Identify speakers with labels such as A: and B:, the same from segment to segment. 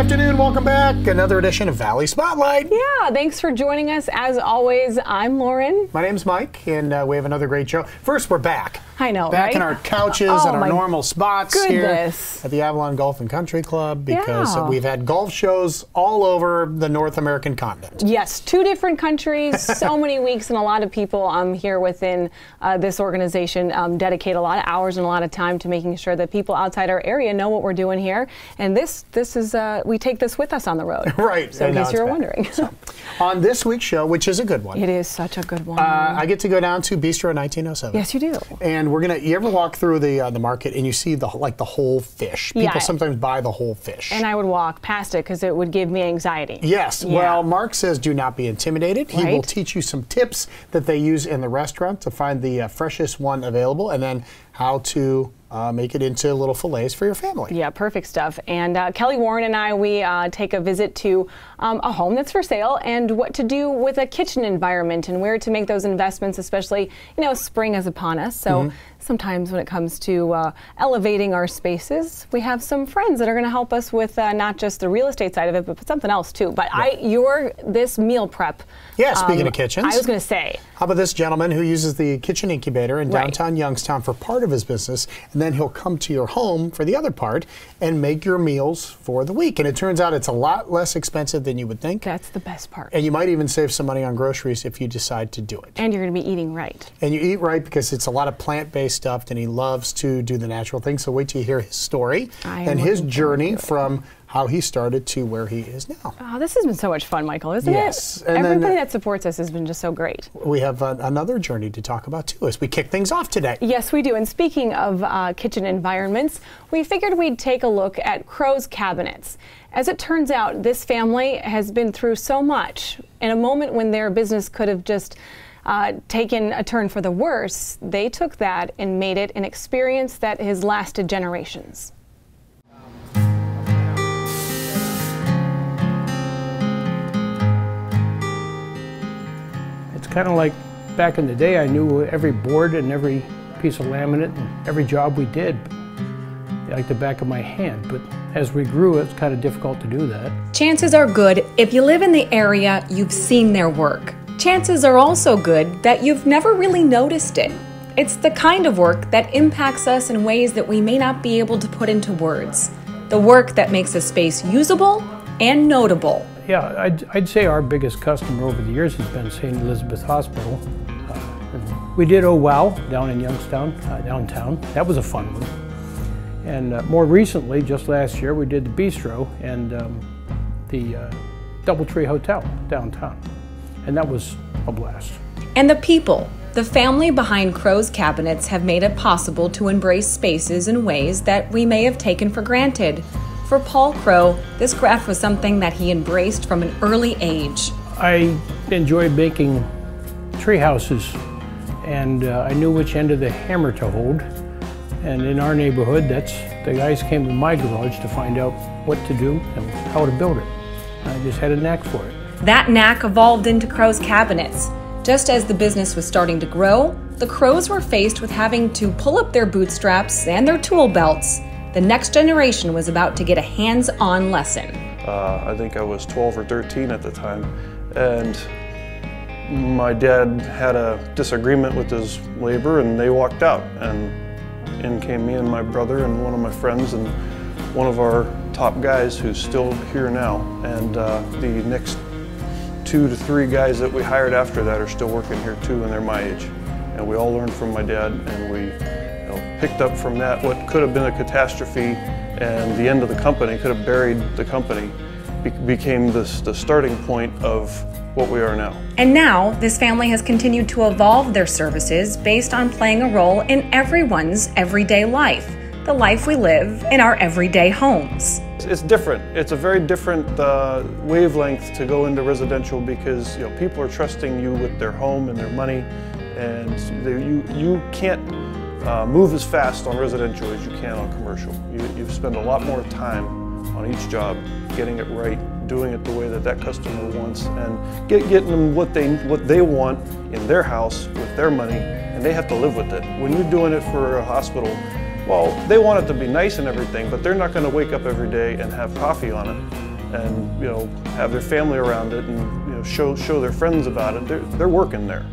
A: afternoon, welcome back. Another edition of Valley Spotlight.
B: Yeah, thanks for joining us. As always, I'm Lauren.
A: My name's Mike, and we have another great show. First, we're back.
B: I know,
A: back
B: right?
A: in our couches at our normal spots here at the Avalon Golf and Country Club, because we've had golf shows all over the North American continent.
B: Yes, 2 different countries, so many weeks, and a lot of people here within this organization dedicate a lot of hours and a lot of time to making sure that people outside our area know what we're doing here. And this is, we take this with us on the road.
A: Right.
B: So in case you're wondering.
A: So, on this week's show, which is a good one.
B: It is such a good one.
A: I get to go down to Bistro 1907.
B: Yes, you do.
A: And we're gonna. You ever walk through the market and you see the whole fish? People sometimes buy the whole fish.
B: And I would walk past it because it would give me anxiety.
A: Yes. Yeah. Well, Mark says do not be intimidated. He will teach you some tips that they use in the restaurant to find the freshest one available, and then how to make it into little fillets for your family. Yeah,
B: perfect stuff. And Kelly Warren and I, we take a visit to a home that's for sale, and what to do with a kitchen environment and where to make those investments, especially, you know, spring is upon us. So sometimes when it comes to elevating our spaces, we have some friends that are going to help us with not just the real estate side of it, but something else too. But this meal prep.
A: Yeah, speaking of kitchens.
B: I was going to say.
A: How about this gentleman who uses the kitchen incubator in downtown Youngstown for part of his business, and then he'll come to your home for the other part and make your meals for the week. And it turns out it's a lot less expensive than you would think.
B: That's the best part.
A: And you might even save some money on groceries if you decide to do it.
B: And you're going to be eating right.
A: And you eat right because it's a lot of plant-based stuff, and he loves to do the natural thing. So wait till you hear his story and his journey from how he started to where he is now.
B: Oh, this has been so much fun, Michael, isn't it?
A: Yes.
B: And everybody that supports us has been just so great.
A: We have another journey to talk about, too, as we kick things off today.
B: Yes, we do. And speaking of kitchen environments, we figured we'd take a look at Crowe's cabinets. As it turns out, this family has been through so much. In a moment when their business could have just taken a turn for the worse, they took that and made it an experience that has lasted generations.
C: Kind of like back in the day, I knew every board and every piece of laminate and every job we did like the back of my hand, but as we grew, it's kind of difficult to do that.
D: Chances are good if you live in the area, you've seen their work. Chances are also good that you've never really noticed it. It's the kind of work that impacts us in ways that we may not be able to put into words. The work that makes a space usable and notable.
C: Yeah, I'd say our biggest customer over the years has been St. Elizabeth Hospital. We did Oh Wow down in Youngstown, downtown. That was a fun one. And more recently, just last year, we did the Bistro and the Doubletree Hotel downtown. And that was a blast.
D: And the people, the family behind Crowe's cabinets have made it possible to embrace spaces in ways that we may have taken for granted. For Paul Crowe, this craft was something that he embraced from an early age.
C: I enjoyed making tree houses, and I knew which end of the hammer to hold. And in our neighborhood, the guys came to my garage to find out what to do and how to build it. I just had a knack for it.
D: That knack evolved into Crowe's cabinets. Just as the business was starting to grow, the Crowes were faced with having to pull up their bootstraps and their tool belts. The next generation was about to get a hands-on lesson.
E: I think I was 12 or 13 at the time, and my dad had a disagreement with his labor and they walked out, and in came me and my brother and one of my friends and one of our top guys who's still here now, and the next 2 to 3 guys that we hired after that are still working here too, and they're my age. And we all learned from my dad, and we picked up from that what could have been a catastrophe and the end of the company, could have buried the company, became the starting point of what we are now.
D: And now, this family has continued to evolve their services based on playing a role in everyone's everyday life, the life we live in our everyday homes.
E: It's different. It's a very different wavelength to go into residential because people are trusting you with their home and their money, and you can't move as fast on residential as you can on commercial. You spend a lot more time on each job, getting it right, doing it the way that customer wants, and getting them what they want in their house with their money, and they have to live with it. When you're doing it for a hospital, well, they want it to be nice and everything, but they're not going to wake up every day and have coffee on it. and have their family around it, and show their friends about it. They're working there.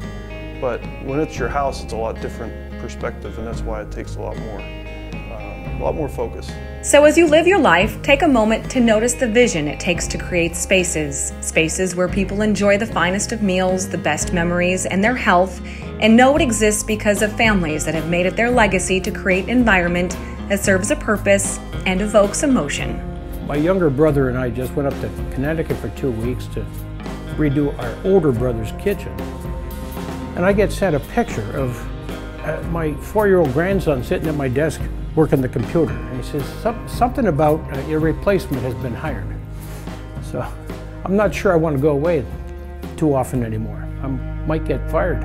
E: But when it's your house, it's a lot different perspective, and that's why it takes a lot more focus.
D: So as you live your life, take a moment to notice the vision it takes to create spaces where people enjoy the finest of meals, the best memories, and their health, and know it exists because of families that have made it their legacy to create an environment that serves a purpose and evokes emotion.
C: My younger brother and I just went up to Connecticut for 2 weeks to redo our older brother's kitchen. And I get sent a picture of my 4-year-old grandson sitting at my desk working the computer. And he says, something about your replacement has been hired. So I'm not sure I want to go away too often anymore. I might get fired.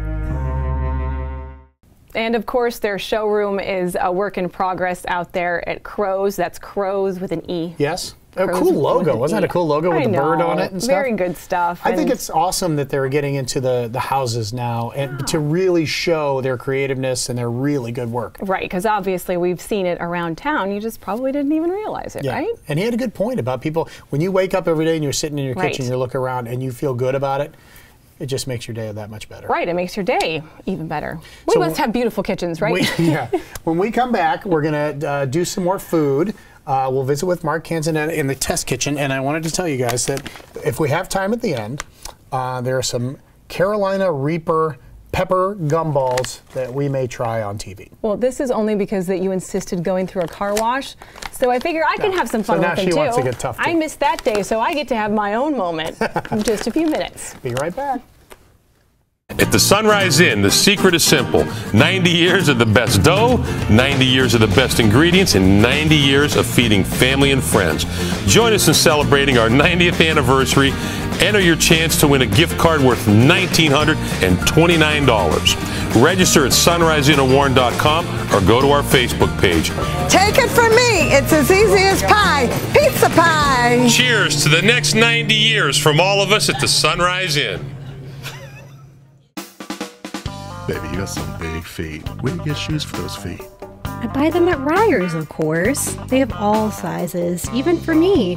B: And of course, their showroom is a work in progress out there at Crowe's. That's Crowe's with an E.
A: Yes. A cool logo. Wasn't that a cool logo with the bird on it and stuff?
B: Very good stuff.
A: I think it's awesome that they're getting into the houses now and to really show their creativeness and their really good work.
B: Right, because obviously we've seen it around town. You just probably didn't even realize it, right?
A: And he had a good point about people, when you wake up every day and you're sitting in your kitchen, you look around and you feel good about it, it just makes your day that much better. Right, it makes your day even better. We must have beautiful kitchens, right? When we come back, we're going to do some more food. We'll visit with Mark Canzonetta in the test kitchen, and I wanted to tell you guys that if we have time at the end, there are some Carolina Reaper pepper gumballs that we may try on TV. Well, this is only because that you insisted going through a car wash, so I figure I can have some fun with them too. So now she wants to get tough too. I missed that day, so I get to have my own moment in just a few minutes. Be right back.
F: At the Sunrise Inn, the secret is simple. 90 years of the best dough, 90 years of the best ingredients, and 90 years of feeding family and friends. Join us in celebrating our 90th anniversary. Enter your chance to win a gift card worth $1,929. Register at sunriseinnawarren.com or go to our Facebook page.
G: Take it from me, it's as easy as pie, pizza pie.
F: Cheers to the next 90 years from all of us at the Sunrise Inn.
H: Baby, you got some big feet. Where do you get shoes for those feet?
I: I buy them at Ryer's, of course. They have all sizes, even for me.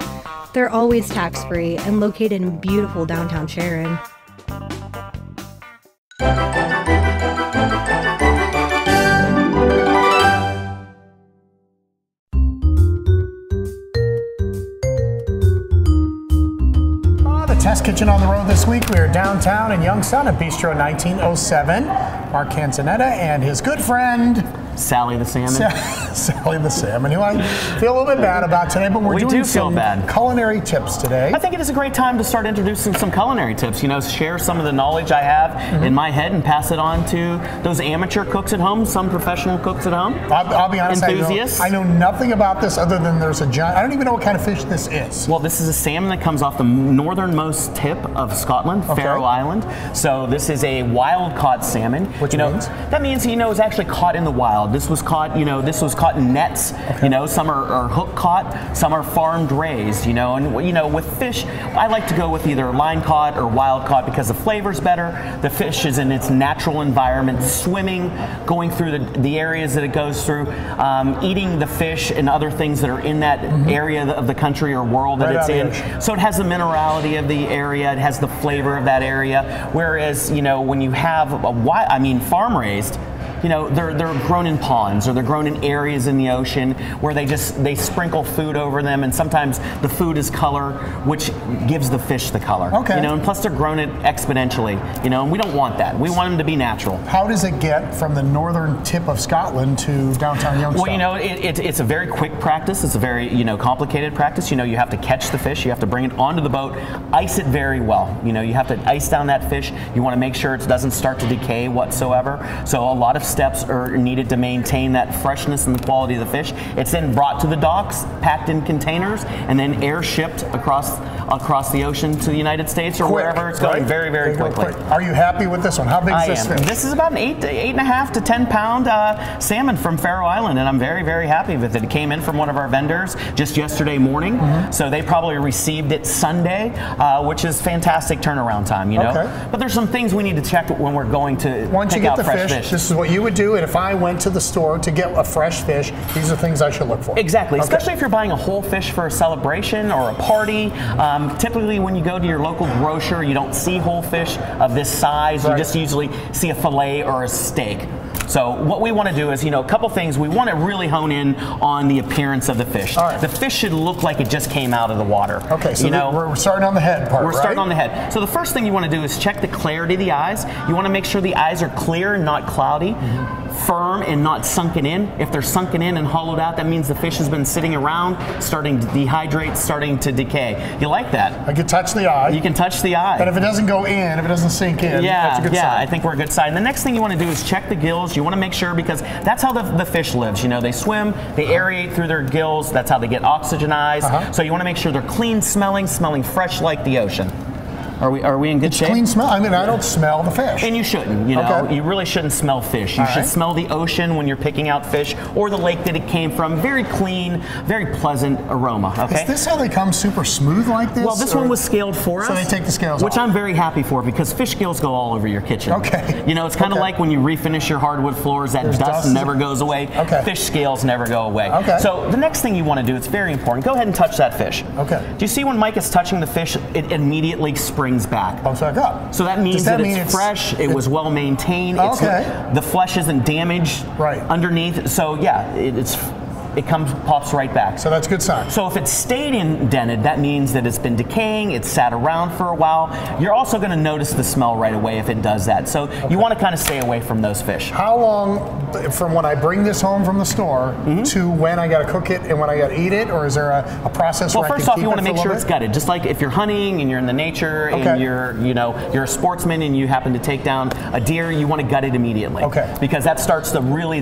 I: They're always tax-free and located in beautiful downtown Sharon.
A: Test kitchen on the road this week. We are downtown in Youngstown at Bistro 1907. Mark Canzonetta and his good friend
J: Sally the Salmon.
A: Sally the Salmon, who I feel a little bit bad about today, but we're doing some culinary tips today.
J: I think it is a great time to start introducing some culinary tips. You know, share some of the knowledge I have in my head and pass it on to those amateur cooks at home, some professional cooks at home.
A: I'll be honest,
J: enthusiasts.
A: I know nothing about this other than there's a giant, I don't even know what kind of fish this is.
J: Well, this is a salmon that comes off the northernmost tip of Scotland, Faroe Island. So this is a wild-caught salmon.
A: Which means?
J: That means, you know, it's actually caught in the wild. This was caught, you know, caught in nets. You know, some are hook caught, some are farmed raised, you know, and, you know, with fish, I like to go with either line caught or wild caught because the flavor's better. The fish is in its natural environment, swimming, going through the areas that it goes through, eating the fish and other things that are in that area of the country or world that it's in. So it has the minerality of the area, it has the flavor of that area, whereas, you know, when you have farm raised, you know, they're grown in ponds or they're grown in areas in the ocean where they sprinkle food over them, and sometimes the food is color, which gives the fish the color. You know, and plus they're grown it exponentially. You know, and we don't want that. We want them to be natural.
A: How does it get from the northern tip of Scotland to downtown Youngstown?
J: Well, you know, it's a very quick practice. It's a very, you know, complicated practice. You know, you have to catch the fish. You have to bring it onto the boat, ice it very well. You know, you have to ice down that fish. You want to make sure it doesn't start to decay whatsoever. So a lot of steps are needed to maintain that freshness and the quality of the fish. It's then brought to the docks, packed in containers, and then air shipped across the ocean to the United States or wherever it's going, very, very quickly.
A: Are you happy with this one? How big is this fish?
J: This is about an 8.5 to 10 pound salmon from Faroe Island, and I'm very, very happy with it. It came in from one of our vendors just yesterday morning, so they probably received it Sunday, which is fantastic turnaround time, you know. But there's some things we need to check when we're going to pick out fresh fish.
A: This is what you would do, and if I went to the store to get a fresh fish, these are things I should look for.
J: Exactly, especially if you're buying a whole fish for a celebration or a party. Typically when you go to your local grocer, you don't see whole fish of this size. You just usually see a fillet or a steak. So what we want to do is, a couple things. We want to really hone in on the appearance of the fish.
A: All right.
J: The fish should look like it just came out of the water.
A: Okay, so we're starting on the head part,
J: We're starting on the head. So the first thing you want to do is check the clarity of the eyes. You want to make sure the eyes are clear and not cloudy, firm and not sunken in. If they're sunken in and hollowed out, that means the fish has been sitting around, starting to dehydrate, starting to decay. You like that?
A: I can touch the eye.
J: You can touch the eye.
A: And if it doesn't go in, if it doesn't sink in, that's a good sign.
J: I think we're a good sign. The next thing you want to do is check the gills. You want to make sure, because that's how the fish lives. They swim, they aerate through their gills. That's how they get oxygenized. So you want to make sure they're clean smelling fresh like the ocean. Are we in good shape?
A: Clean smell. I mean, I don't smell the fish.
J: And you shouldn't. You really shouldn't smell fish. You should smell the ocean when you're picking out fish, or the lake that it came from. Very clean, very pleasant aroma. Okay.
A: Is this how they come super smooth like this?
J: Well, this one was scaled for us.
A: So they take the scales off.
J: Which I'm very happy for, because fish scales go all over your kitchen.
A: Okay.
J: It's kind of like when you refinish your hardwood floors, that dust never goes away.
A: Okay.
J: Fish scales never go away.
A: Okay.
J: So the next thing you want to do, it's very important. Go ahead and touch that fish.
A: Okay.
J: Do you see when Mike is touching the fish, it immediately springs back?
A: Bumps back up.
J: So that means that it's fresh, it was well maintained, the flesh isn't damaged underneath. So yeah, it pops right back.
A: So that's a good sign.
J: So if it's stayed indented, that means that it's been decaying, it's sat around for a while. You're also going to notice the smell right away if it does that. So you want to kind of stay away from those fish.
A: How long from when I bring this home from the store to when I got to cook it and when I got to eat it, or is there a process where I can
J: first off,
A: keep
J: you want to
A: it for
J: make sure
A: a
J: it's
A: little
J: gutted. Just like if you're hunting and you're in the nature and you're a sportsman and you happen to take down a deer, you want to gut it immediately.
A: Okay.
J: Because that starts the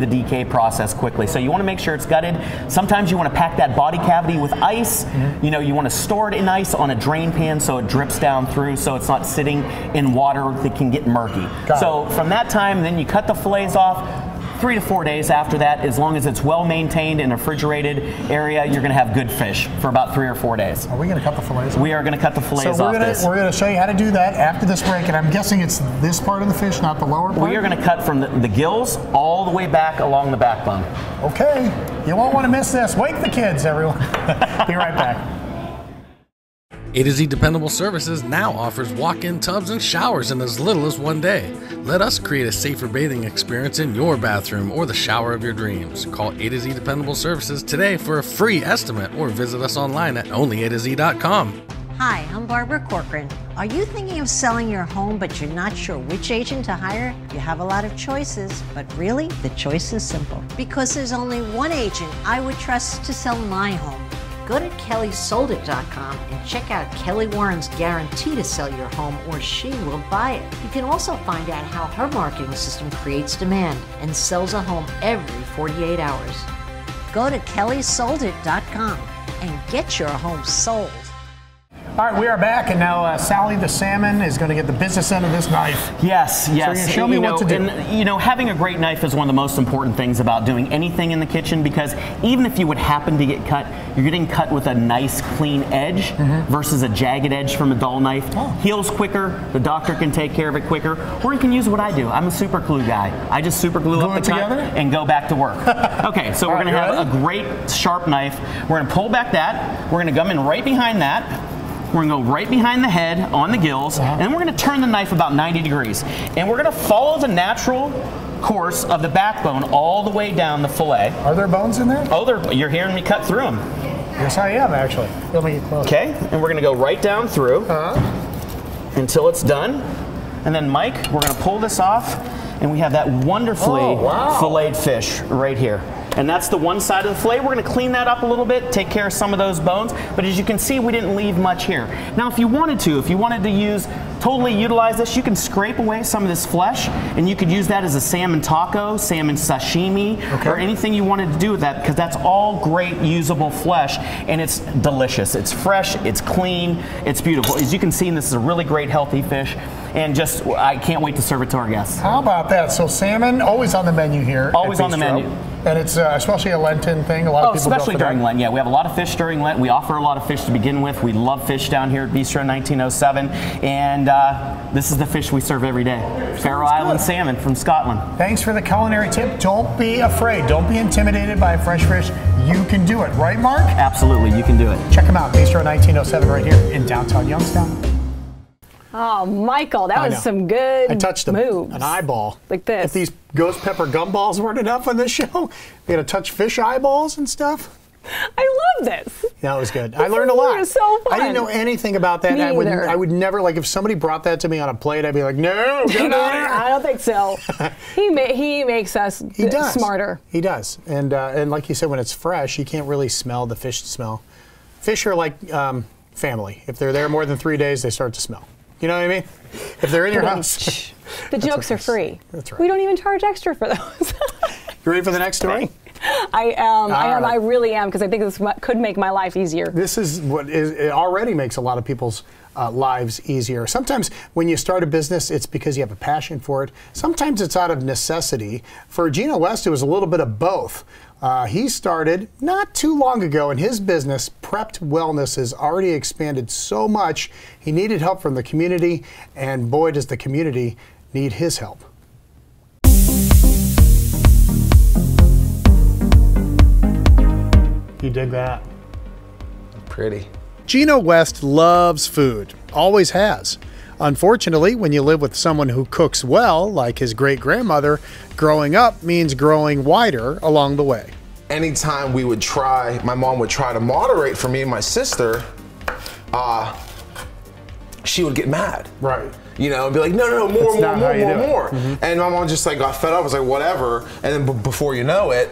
J: decay process quickly. So you want to make sure it's gutted. Sometimes you want to pack that body cavity with ice. You want to store it in ice on a drain pan so it drips down through, so it's not sitting in water that can get murky. So from that time, then you cut the fillets off. 3 to 4 days after that, as long as it's well maintained in a refrigerated area, you're going to have good fish for about 3 or 4 days.
A: Are we going to cut the fillets off?
J: We are going to cut the fillets off this.
A: We're going to show you how to do that after this break, and I'm guessing it's this part of the fish, not the lower part?
J: We are going to cut from the gills all the way back along the backbone.
A: Okay. You won't want to miss this. Wake the kids, everyone. Be right back.
K: A to Z Dependable Services now offers walk-in tubs and showers in as little as 1 day. Let us create a safer bathing experience in your bathroom or the shower of your dreams. Call A to Z Dependable Services today for a free estimate, or visit us online at onlyatoz.com.
L: Hi, I'm Barbara Corcoran. Are you thinking of selling your home but you're not sure which agent to hire? You have a lot of choices, but really the choice is simple. Because there's only one agent I would trust to sell my home. Go to kellysoldit.com and check out Kelly Warren's guarantee to sell your home, or she will buy it. You can also find out how her marketing system creates demand and sells a home every 48 hours. Go to kellysoldit.com and get your home sold.
A: All right, we are back, and now Sally the salmon is going to get the business end of this knife.
J: Yes.
A: So you show me what to do.
J: And, having a great knife is one of the most important things about doing anything in the kitchen, because even if you would happen to get cut, you're getting cut with a nice, clean edge versus a jagged edge from a dull knife. Heals quicker. The doctor can take care of it quicker. Or you can use what I do. I'm a super glue guy. I just super glue up the cut and go back to work. Okay, so we're going to have a great sharp knife. We're going to pull back that. We're going to come in right behind that. We're going to go right behind the head on the gills, and then we're going to turn the knife about 90 degrees. And we're going to follow the natural course of the backbone all the way down the fillet.
A: Are there bones in there?
J: Oh, you're hearing me cut through them.
A: Yes, I am, actually. Let me get close.
J: Okay, and we're going to go right down through until it's done. And then, Mike, we're going to pull this off, and we have that wonderfully filleted fish right here. And that's the one side of the fillet. We're going to clean that up a little bit, take care of some of those bones. But as you can see, we didn't leave much here. Now, if you wanted to totally utilize this, you can scrape away some of this flesh, and you could use that as a salmon taco, salmon sashimi, or anything you wanted to do with that, because that's all great usable flesh, and it's delicious. It's fresh, it's clean, it's beautiful. As you can see, this is a really great, healthy fish, and I can't wait to serve it to our guests.
A: How about that? So salmon, always on the menu here.
J: Always on the menu.
A: And it's especially a Lenten thing. A lot of people
J: especially during Lent. Yeah, we have a lot of fish during Lent. We offer a lot of fish to begin with. We love fish down here at Bistro 1907, and this is the fish we serve every day. Faroe Island salmon from Scotland.
A: Thanks for the culinary tip. Don't be afraid. Don't be intimidated by fresh fish. You can do it, right, Mark?
J: Absolutely, you can do it.
A: Check them out, Bistro 1907, right here in downtown Youngstown.
B: Oh, Michael, that was some good moves.
A: I touched an eyeball.
B: Like this.
A: If these ghost pepper gumballs weren't enough on this show, we had to touch fish eyeballs and stuff.
B: I love this.
A: Yeah, it was good. I learned a lot.
B: It was so fun.
A: I didn't know anything about that.
B: Me either.
A: I would never, like, if somebody brought that to me on a plate, I'd be like, no, get it out of here.
B: I don't think so. He makes us smarter.
A: He does. And like you said, when it's fresh, you can't really smell the fish smell. Fish are like family. If they're there more than 3 days, they start to smell. You know what I mean? If they're in your house.
B: The jokes are free.
A: That's right.
B: We don't even charge extra for those.
A: You ready for the next story?
B: I am. I really am, because I think this could make my life easier.
A: This is what it already makes a lot of people's lives easier. Sometimes when you start a business, it's because you have a passion for it. Sometimes it's out of necessity. For Gino West, it was a little bit of both. He started not too long ago, and his business, Prepped Wellness, has already expanded so much. He needed help from the community, and boy, does the community need his help. You dig that?
M: Pretty.
A: Gino West loves food, always has. Unfortunately, when you live with someone who cooks well, like his great-grandmother, growing up means growing wider along the way.
M: Anytime we would try, my mom would try to moderate for me and my sister, she would get mad.
A: Right.
M: You know, and be like, no, more. Mm-hmm. And my mom just like got fed up, was like, whatever. And then before you know it,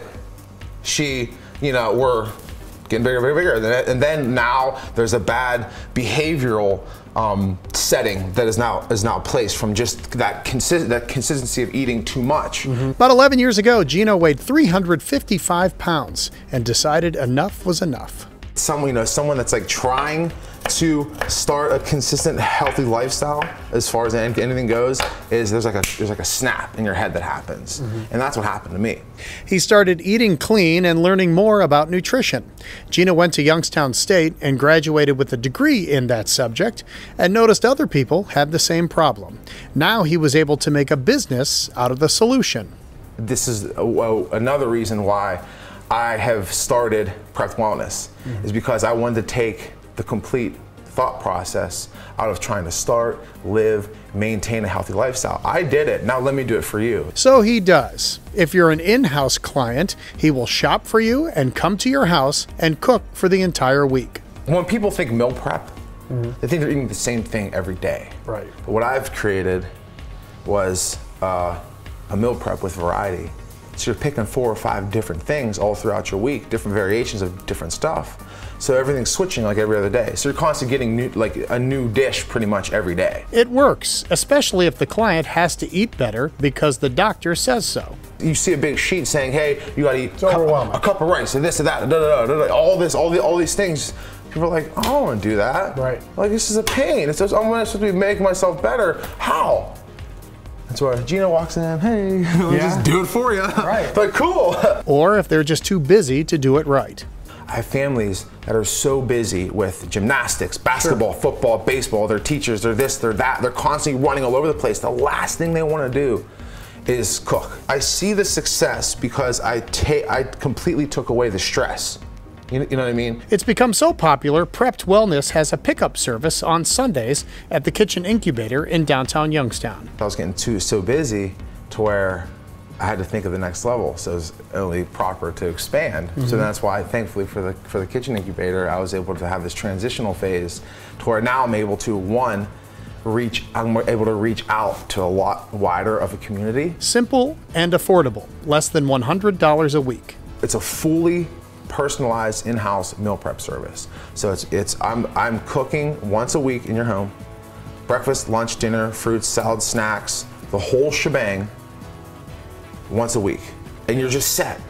M: she, you know, we're getting bigger. And then now there's a bad behavioral setting that is now placed from just that consistency of eating too much.
A: Mm-hmm. About 11 years ago, Gino weighed 355 pounds and decided enough was enough.
M: Someone that's like trying to start a consistent, healthy lifestyle, as far as anything goes, is there's like a snap in your head that happens, and that's what happened to me.
A: He started eating clean and learning more about nutrition. Gino went to Youngstown State and graduated with a degree in that subject, and noticed other people had the same problem. Now he was able to make a business out of the solution.
M: This is another reason why I have started Prepped Wellness, is because I wanted to take the complete thought process out of trying to start, live, maintain a healthy lifestyle. I did it, now let me do it for you.
A: So he does. If you're an in-house client, he will shop for you and come to your house and cook for the entire week.
M: When people think meal prep, they think they're eating the same thing every day.
A: Right.
M: But what I've created was a meal prep with variety. So you're picking 4 or 5 different things all throughout your week, different variations of different stuff. So everything's switching like every other day. So you're constantly getting a new dish pretty much every day.
A: It works, especially if the client has to eat better because the doctor says so.
M: You see a big sheet saying, hey, you gotta eat a cup of rice and this and that, all these things. People are like, I don't wanna do that.
A: Right. Like, this
M: is a pain. I'm supposed to be making myself better. How? That's why Gino walks in, hey, just do it for you.
A: Right.
M: Like, cool.
A: Or if they're just too busy to do it right.
M: I have families that are so busy with gymnastics, basketball, football, baseball, they're teachers, they're this, they're that, they're constantly running all over the place. The last thing they want to do is cook. I see the success because I completely took away the stress. You know what I mean?
A: It's become so popular, Prepped Wellness has a pickup service on Sundays at the Kitchen Incubator in downtown Youngstown.
M: I was getting so busy to where I had to think of the next level, so it was only proper to expand. So that's why, thankfully, for the Kitchen Incubator, I was able to have this transitional phase to where now I'm able to, I'm able to reach out to a lot wider of a community.
A: Simple and affordable, less than $100 a week.
M: It's a fully personalized in-house meal prep service. So I'm cooking once a week in your home, breakfast, lunch, dinner, fruits, salads, snacks, the whole shebang, once a week, and you're just set.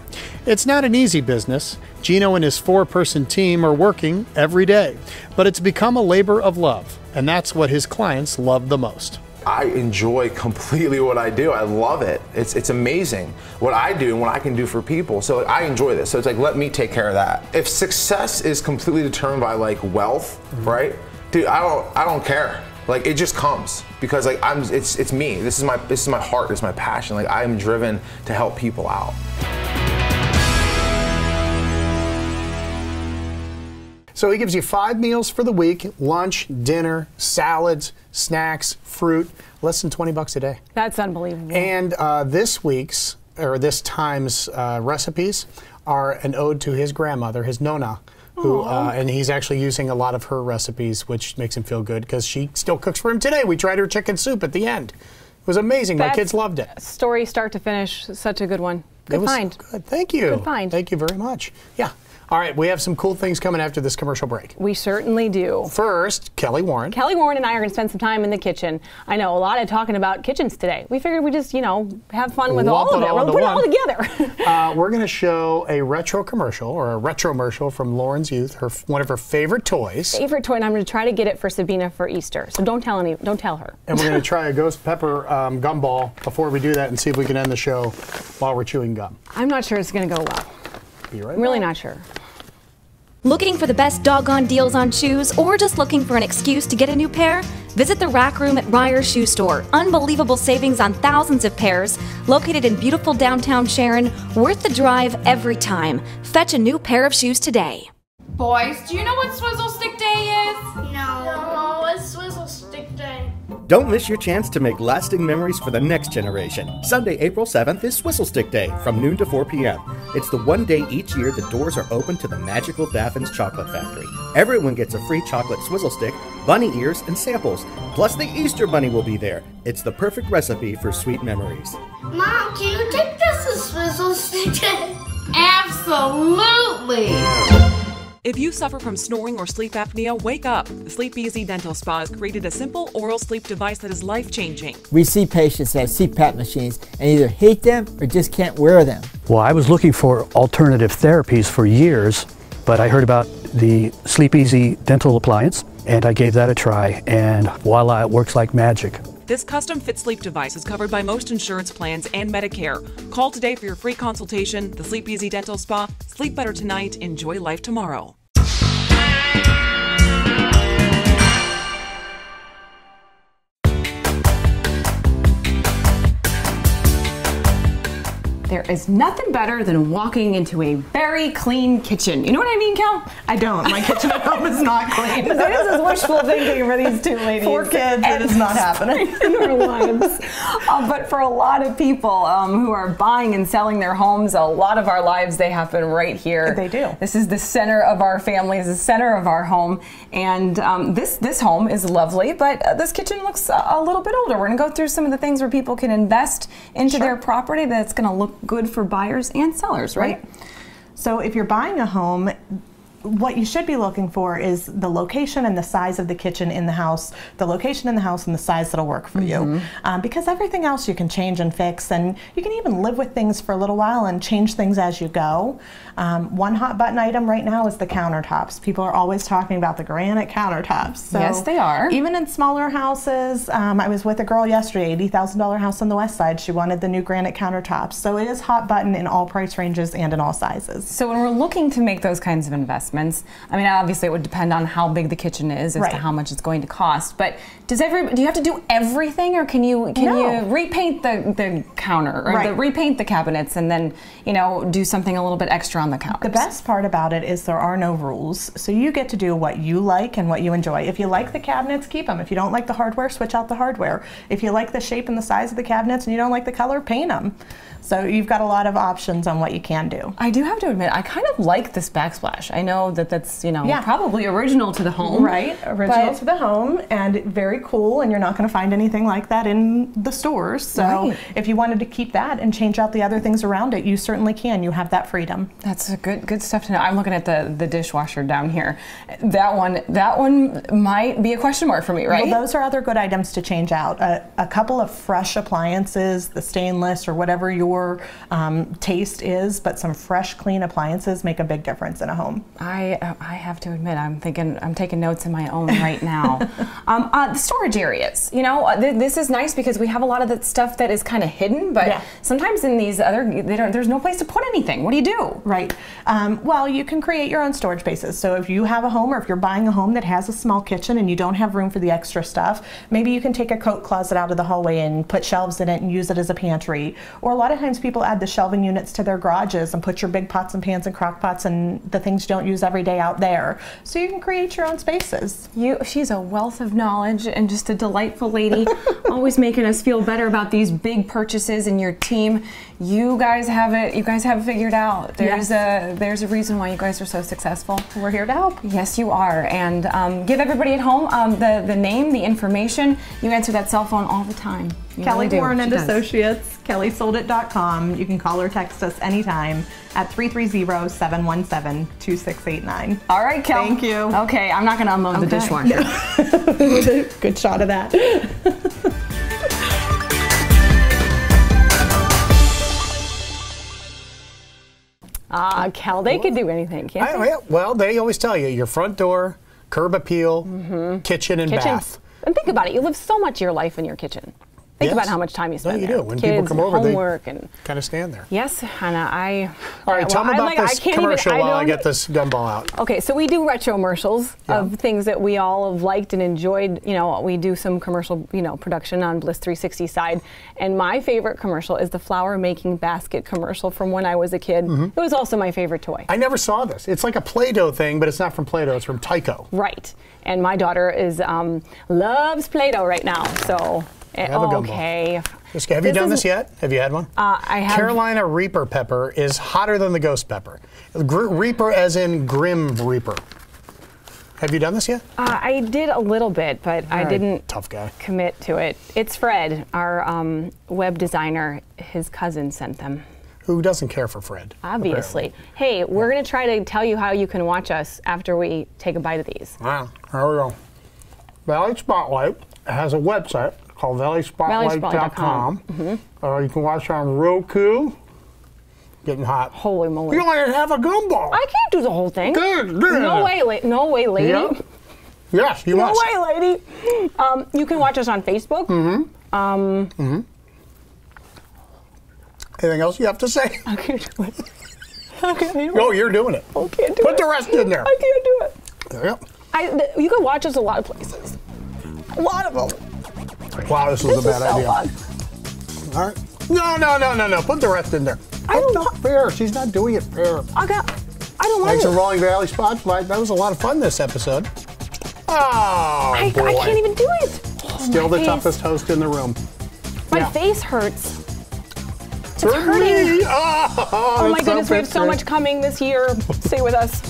A: It's not an easy business. Gino and his 4-person team are working every day, but it's become a labor of love, and that's what his clients love the most.
M: I enjoy completely what I do. I love it. It's amazing what I do and what I can do for people. So I enjoy this. So it's like, let me take care of that. If success is completely determined by like wealth, right? Dude, I don't care. Like, it just comes because like it's me. This is my heart. It's my passion. Like, I'm driven to help people out.
A: So he gives you 5 meals for the week: lunch, dinner, salads, snacks, fruit, less than $20 a day.
B: That's unbelievable.
A: And this time's recipes are an ode to his grandmother, his Nona, who, and he's actually using a lot of her recipes, which makes him feel good because she still cooks for him today. We tried her chicken soup at the end. It was amazing. My kids loved it.
B: Story start to finish, such a good one. Good find.
A: So good. Thank you.
B: Good find.
A: Thank you very much. Yeah. All right, we have some cool things coming after this commercial break.
B: We certainly do.
A: First, Kelly Warren.
B: Kelly Warren and I are going to spend some time in the kitchen. I know a lot of talking about kitchens today. We figured we'd just, have fun with all of it. We'll put it all together.
A: We're going to show a retro commercial, or a retro-mercial from Lauren's youth, one of her favorite toys.
B: Favorite toy, and I'm going to try to get it for Sabina for Easter. So don't tell her.
A: And we're going to try a ghost pepper gumball before we do that and see if we can end the show while we're chewing gum.
B: I'm not sure it's going to go well.
A: Be right
B: I'm really not sure.
N: Looking for the best doggone deals on shoes, or just looking for an excuse to get a new pair? Visit the Rack Room at Ryer's Shoe Store. Unbelievable savings on thousands of pairs. Located in beautiful downtown Sharon, worth the drive every time. Fetch a new pair of shoes today.
O: Boys, do you know what Swizzle Stick Day is?
P: No, it's Swizzle Stick Day.
Q: Don't miss your chance to make lasting memories for the next generation. Sunday, April 7th is Swizzle Stick Day from noon to 4 p.m. It's the one day each year the doors are open to the magical Daffin's Chocolate Factory. Everyone gets a free chocolate swizzle stick, bunny ears, and samples. Plus the Easter Bunny will be there. It's the perfect recipe for sweet memories.
P: Mom, can you take this to Swizzle Stick Day?
O: Absolutely!
R: If you suffer from snoring or sleep apnea, wake up. The Sleep Easy Dental Spa has created a simple oral sleep device that is life-changing.
S: We see patients that have CPAP machines and either hate them or just can't wear them.
T: Well, I was looking for alternative therapies for years, but I heard about the Sleep Easy dental appliance, and I gave that a try, and voila, it works like magic.
R: This custom-fit sleep device is covered by most insurance plans and Medicare. Call today for your free consultation. The Sleep Easy Dental Spa. Sleep better tonight. Enjoy life tomorrow.
B: There is nothing better than walking into a very clean kitchen. You know what I mean, Kel?
U: I don't. My kitchen at home is not clean.
B: This is wishful thinking for these two ladies.
U: 4 kids, it is not happening.
B: In their lives. But for a lot of people who are buying and selling their homes, a lot of our lives, they happen right here.
U: They do.
B: This is the center of our families, the center of our home. And this home is lovely, but this kitchen looks a little bit older. We're going to go through some of the things where people can invest into their property that's going to look good for buyers and sellers, right?
U: So if you're buying a home, what you should be looking for is the location and the size of the kitchen in the house, the location in the house and the size that'll work for you. Because everything else you can change and fix, and you can even live with things for a little while and change things as you go. One hot button item right now is the countertops. People are always talking about the granite countertops. So
B: yes, they are.
U: Even in smaller houses, I was with a girl yesterday, $80,000 house on the west side. She wanted the new granite countertops. So it is hot button in all price ranges and in all sizes.
B: So when we're looking to make those kinds of investments, I mean, obviously it would depend on how big the kitchen is as to how much it's going to cost. But do you have to do everything, or can you repaint the counter or repaint the cabinets and then do something a little bit extra on the counters?
U: The best part about it is there are no rules, so you get to do what you like and what you enjoy. If you like the cabinets, keep them. If you don't like the hardware, switch out the hardware. If you like the shape and the size of the cabinets and you don't like the color, paint them. So you've got a lot of options on what you can do.
B: I do have to admit, I kind of like this backsplash. I know that's probably original to the home.
U: Right, original to the home and very cool, and you're not going to find anything like that in the stores. So if you want wanted to keep that and change out the other things around it, you certainly can. You have that freedom.
B: That's a good stuff to know. I'm looking at the dishwasher down here. That one might be a question mark for me, right?
U: Well, those are other good items to change out. A couple of fresh appliances, the stainless or whatever your taste is, but some fresh, clean appliances make a big difference in a home.
B: I have to admit, I'm taking notes in my own right now. The storage areas, you know, this is nice because we have a lot of the stuff that is kind of hidden, but sometimes in these there's no place to put anything. What do you do?
U: Right. Well, you can create your own storage spaces. So if you have a home, or if you're buying a home that has a small kitchen and you don't have room for the extra stuff, maybe you can take a coat closet out of the hallway and put shelves in it and use it as a pantry. Or a lot of times people add the shelving units to their garages and put your big pots and pans and crock pots and the things you don't use every day out there. So you can create your own spaces.
B: She's a wealth of knowledge and just a delightful lady, always making us feel better about these big purchases in your team. You guys have it. You guys have it figured out. There's a reason why you guys are so successful.
U: We're here to help.
B: Yes, you are. And give everybody at home the name, the information. You answer that cell phone all the time.
U: Kelly Warren and Associates, kellysoldit.com. You can call or text us anytime at 330-717-2689.
B: All right, Kel.
U: Thank you.
B: Okay, I'm not going to unload the dishwasher.
U: Good shot of that.
B: Kel, they could do anything, can't they?
A: Well, they always tell you, your front door, curb appeal, kitchen and bath.
B: And think about it, you live so much of your life in your kitchen. Think about how much time you spend there.
A: No, you do. When
B: kids,
A: people come over,
B: homework,
A: they kind of stand there.
B: Yes, Hannah,
A: All right, tell me about this commercial while I get this gumball out.
B: Okay, so we do retro commercials of things that we all have liked and enjoyed. You know, we do some commercial, production on Bliss 360 side. And my favorite commercial is the flower making basket commercial from when I was a kid. It was also my favorite toy.
A: I never saw this. It's like a Play-Doh thing, but it's not from Play-Doh. It's from Tyco.
B: Right. And my daughter is loves Play-Doh right now. So.
A: Okay. Have you done this yet? Have you had one?
B: I have.
A: Carolina Reaper pepper is hotter than the ghost pepper. Reaper as in Grim Reaper. Have you done this yet?
B: I did a little bit, but I didn't commit to it. It's Fred, our web designer. His cousin sent them.
A: Who doesn't care for Fred?
B: Obviously.
A: Apparently.
B: Hey, we're going to try to tell you how you can watch us after we take a bite of these.
A: Wow. Here we go. Valley Spotlight has a website called valleyspotlight.com. You can watch on Roku. Getting hot.
B: Holy moly.
A: You only have a gumball.
B: I can't do the whole thing. No way, lady.
A: Yep. Yes, you must.
B: No way, lady. You can watch us on Facebook.
A: Anything else you have to say?
B: I can't do it.
A: Oh, you're doing it.
B: I can't do it.
A: Put the rest in there.
B: I can't do it.
A: Yep.
B: You can watch us a lot of places. A lot of them.
A: Wow, this was a bad idea. Fun. All right. No. Put the rest in there. That's not fair. She's not doing it fair.
B: I don't want
A: Thanks for Rolling Valley Spotlight. That was a lot of fun this episode. Oh, boy.
B: I can't even do it.
A: Still the toughest host in the room.
B: My face hurts. It's
A: For
B: hurting.
A: me.
B: Oh my goodness, we have so much coming this year. Stay with us.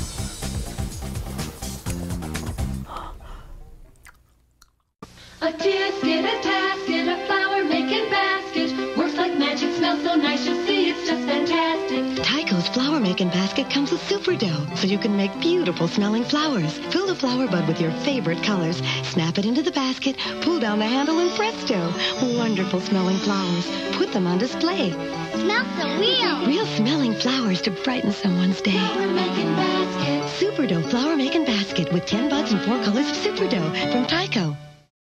P: A tisket, a tasket, a flower making basket. Works like magic, smells so nice, you'll see it's just fantastic.
E: Tyco's flower making basket comes with super dough, so you can make beautiful smelling flowers. Fill the flower bud with your favorite colors, snap it into the basket, pull down the handle, and presto! Wonderful smelling flowers. Put them on display.
P: Smells so real.
E: Real smelling flowers to brighten someone's day.
P: Flower making basket.
E: Super dough flower making basket with 10 buds and 4 colors of super dough from Tyco.